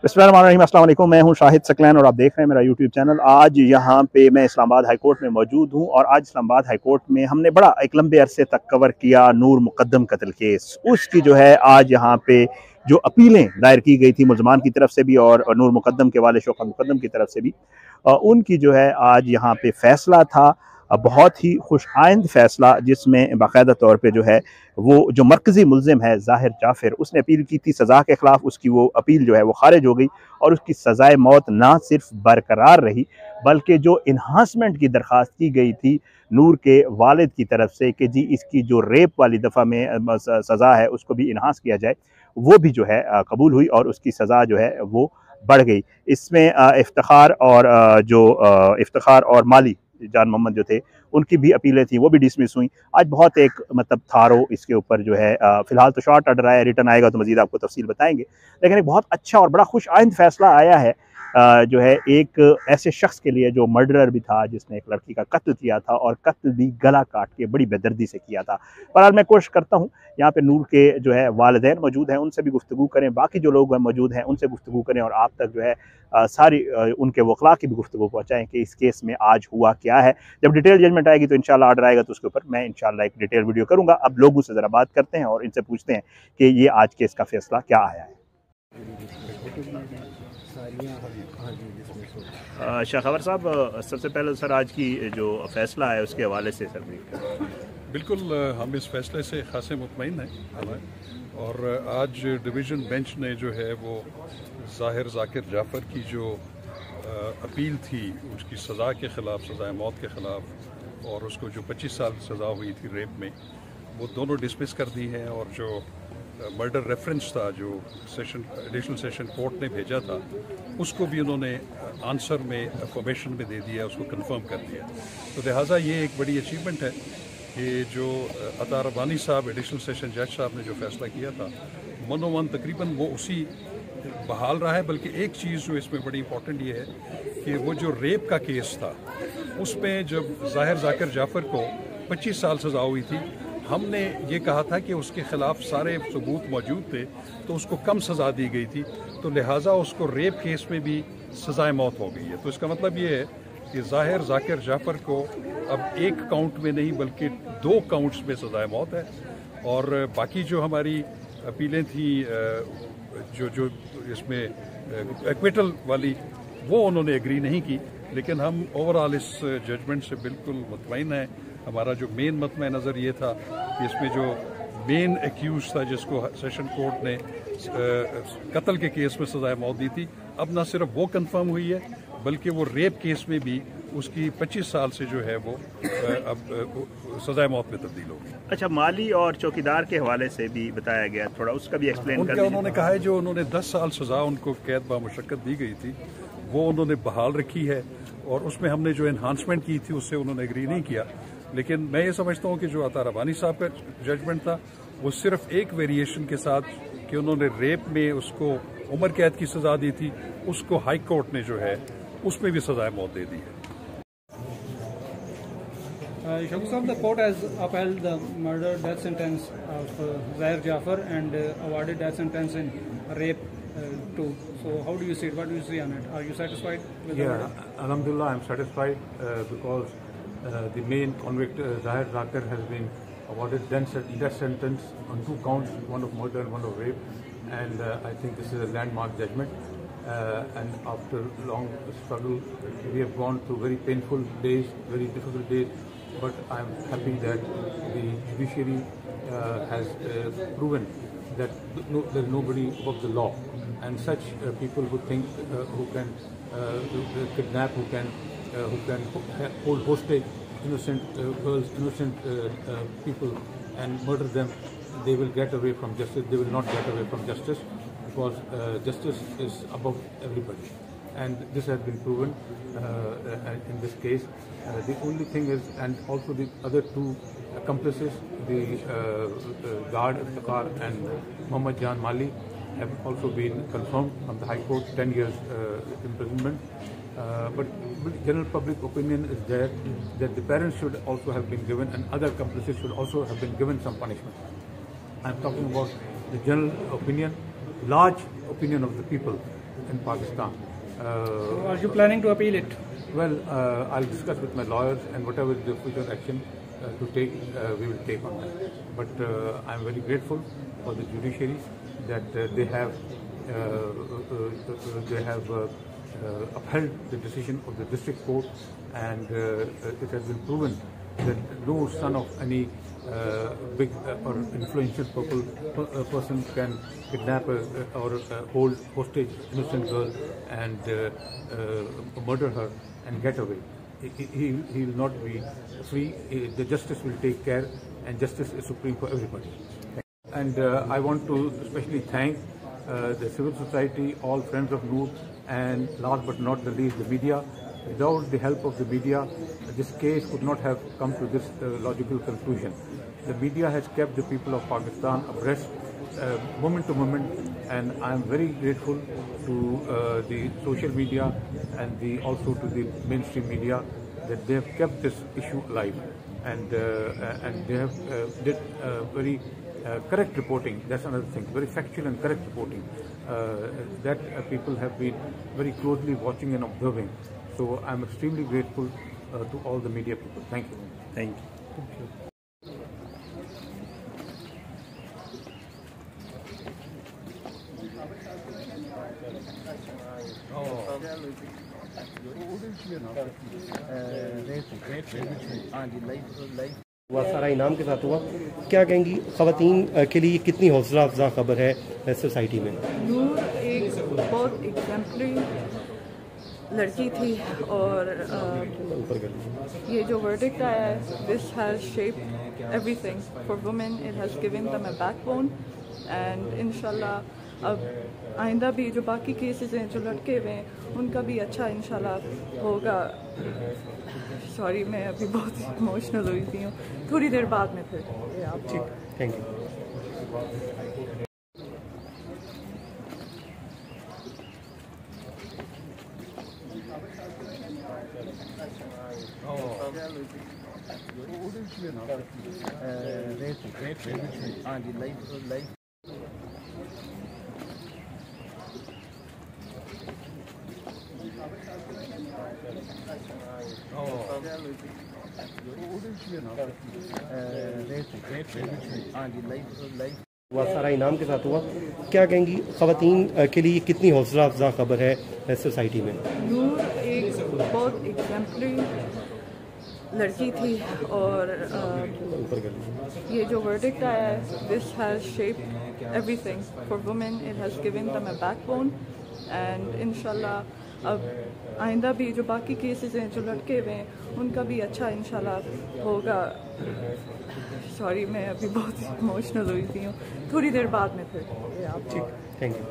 बिस्मिल्लाहिर्रहमानिर्रहीम, अस्सलाम वालेकुम। मैं हूं शाहिद सकलैन और आप देख रहे हैं मेरा यूट्यूब चैनल। आज यहाँ पे मैं इस्लामाबाद हाई कोर्ट में मौजूद हूं और आज इस्लामाबाद हाई कोर्ट में हमने बड़ा एक लंबे अरसे तक कवर किया नूर मुकद्दम कत्ल केस। उसकी जो है आज यहाँ पे जो अपीलें दायर की गई थी मुल्ज़मान की तरफ से भी और नूर मुकद्दम के वाले शोखा मुकद्दम की तरफ से भी, उनकी जो है आज यहाँ पे फैसला था, बहुत ही खुश आइंद फैसला, जिसमें बाकायदा तौर पे जो है वो जो मरकज़ी मुल्ज़िम है ज़ाहिर जाफर, उसने अपील की थी सज़ा के ख़िलाफ़। उसकी वो अपील जो है वो खारिज हो गई और उसकी सज़ाए मौत ना सिर्फ बरकरार रही बल्कि जो इन्हांसमेंट की दरख्वास्त की गई थी नूर के वालिद की तरफ से कि जी इसकी जो रेप वाली दफ़ा में सज़ा है उसको भी इन्हांस किया जाए, वो भी जो है कबूल हुई और उसकी सज़ा जो है वो बढ़ गई। इसमें इफ्तिखार और माली जान मोहम्मद जो थे उनकी भी अपीलें थी, वो भी डिसमिस हुई। आज बहुत एक मतलब थारो इसके ऊपर जो है फ़िलहाल तो शॉर्ट ऑर्डर आया, रिटर्न आएगा तो मज़ीद आपको तफसील बताएंगे, लेकिन एक बहुत अच्छा और बड़ा खुश आइंद फैसला आया है जो है एक ऐसे शख्स के लिए जो मर्डरर भी था, जिसने एक लड़की का कत्ल किया था और कत्ल भी गला काट के बड़ी बेदर्दी से किया था। बहरहाल मैं कोशिश करता हूँ यहाँ पे नूर के जो है वालिदैन मौजूद हैं, उनसे भी गुफ्तगू करें, बाकी जो लोग मौजूद हैं उनसे गुफ्तगू करें और आप तक जो है सारी उनके वकला की भी गुफ्तगू पहुँचाएँ कि इस केस में आज हुआ क्या है। जब डिटेल जजमेंट आएगी तो इंशाल्लाह ऑर्डर आएगा तो उसके ऊपर मैं इंशाल्लाह एक डिटेल वीडियो करूँगा। अब लोगों से ज़रा बात करते हैं और इनसे पूछते हैं कि ये आज केस का फैसला क्या आया है। शाहवर साहब, सबसे पहले सर आज की जो फैसला है उसके हवाले से सर बिल्कुल हम इस फैसले से खासे मुतमईन हैं और आज डिवीज़न बेंच ने जो है वो ज़ाहिर जाफर की जो अपील थी उसकी सज़ा के ख़िलाफ़, सज़ाए मौत के ख़िलाफ़, और उसको जो 25 साल सज़ा हुई थी रेप में, वो दोनों डिसमिस कर दी हैं। और जो मर्डर रेफरेंस था जो एडिशनल सेशन कोर्ट ने भेजा था उसको भी उन्होंने आंसर में अफर्मेशन में दे दिया, उसको कंफर्म कर दिया। तो लिहाजा ये एक बड़ी अचीवमेंट है कि जो अता रब्बानी साहब एडिशनल सेशन जज साहब ने जो फैसला किया था मनोमन तकरीबन वो उसी बहाल रहा है। बल्कि एक चीज़ जो इसमें बड़ी इंपॉर्टेंट ये है कि वो जो रेप का केस था उसमें जब ज़ाहिर जाफर को 25 साल सज़ा हुई थी, हमने ये कहा था कि उसके ख़िलाफ़ सारे सबूत मौजूद थे तो उसको कम सज़ा दी गई थी, तो लिहाजा उसको रेप केस में भी सज़ाए मौत हो गई है। तो इसका मतलब ये है कि ज़ाहिर जाफर को अब एक काउंट में नहीं बल्कि 2 काउंट्स में सज़ाए मौत है। और बाकी जो हमारी अपीलें थी जो इसमें एक्विटल वाली, वो उन्होंने एग्री नहीं की, लेकिन हम ओवरऑल इस जजमेंट से बिल्कुल मुतमईन हैं। हमारा जो मेन मतम नज़र ये था कि इसमें जो मेन एक्यूज था जिसको सेशन कोर्ट ने कत्ल के केस में सज़ाए मौत दी थी, अब ना सिर्फ वो कंफर्म हुई है बल्कि वो रेप केस में भी उसकी 25 साल से जो है वो अब सज़ाए मौत में तब्दील होगी। अच्छा, माली और चौकीदार के हवाले से भी बताया गया, थोड़ा उसका भी एक्सप्लेन कर दीजिए। उन्होंने कहा है जो उन्होंने 10 साल सज़ा उनको कैद बामुशक्कत दी गई थी वो उन्होंने बहाल रखी है और उसमें हमने जो इन्हांसमेंट की थी उससे उन्होंने एग्री नहीं किया। लेकिन मैं ये समझता हूँ कि जो अता रब्बानी साहब का जजमेंट था वो सिर्फ एक वेरिएशन के साथ कि उन्होंने रेप में उसको उम्र कैद की सज़ा दी थी, उसको हाई कोर्ट ने जो है उसमें भी सज़ाए मौत दे दी है। The court has upheld the murder death sentence of Zahir Jaffer and awarded death sentence in rape too. So how do you see it? What do you see on it? Are you satisfied with the verdict? Alhamdulillah, I'm satisfied because the main convict Zahir Zakir has been awarded death sentence on 2 counts, one of murder and one of rape, and I think this is a landmark judgment. And after long struggle, we have gone through very painful days, very difficult days, but I'm happy that the judiciary has proven that there's nobody above the law, and such people who think who can kidnap, who can hold hostage innocent girls, innocent people and murder them, they will get away from justice. They will not get away from justice because justice is above everybody, and this has been proven in this case. The only thing is, and also the other 2 accomplices, the guard Iftikhar and Muhammad Jan Mali, have also been confirmed from the High Court 10 years imprisonment. But general public opinion is there that the parents should also have been given and other accomplices should also have been given some punishment. I am talking about the general opinion, large opinion of the people in Pakistan. Are you planning to appeal it? Well, I'll discuss with my lawyers, and whatever the future action to take, we will take on that. But I'm very grateful for the judiciary that they have upheld the decision of the district court, and it has been proven that no son of any big or influential person can kidnap or hold hostage innocent girl and murder her and get away. He will not be free. The justice will take care, and justice is supreme for everybody. And I want to especially thank the civil society, all friends of Noor, and last but not the least, the media. Without the help of the media, this case could not have come to this logical conclusion. The media has kept the people of Pakistan abreast moment to moment, and I am very grateful to the social media and also to the mainstream media that they have kept this issue alive, and they have did very correct reporting. That's another thing, very factual and correct reporting that people have been very closely watching and observing. So I'm extremely grateful to all the media people. Thank you. Thank you. Thank you. हुआ सारा इनाम के साथ हुआ, क्या कहेंगी ख़वातीन के लिए कितनी हौसला अफजा खबर है सोसाइटी में? नूर एक बहुत एग्जाम्पलरी लड़की थी, और ये जो वर्डिक्ट आया है, this has shaped everything for women. It has given them a backbone, and इंशाल्लाह अब आइंदा भी जो बाकी केसेस हैं जो लटके हुए हैं, उनका भी अच्छा इंशाल्लाह होगा. सॉरी, मैं अभी बहुत इमोशनल हुई थी हूँ. थोड़ी देर बाद में फिर आप. ठीक, थैंक यू. हुआ सारा इनाम के साथ हुआ, क्या कहेंगी ख़वातीन के लिए कितनी हौसला अफजा खबर है सोसाइटी में? नूर एक बहुत एग्जाम्पलरी लड़की थी, और ये जो वर्डिक्ट आया है, this has shaped everything for women. It has given them a backbone, and इंशाल्लाह अब आइंदा भी जो बाकी केसेस हैं जो लटके हुए हैं, उनका भी अच्छा इंशाल्लाह होगा. सॉरी, मैं अभी बहुत इमोशनल हुई थी हूँ. थोड़ी देर बाद में फिर आप. ठीक, थैंक यू.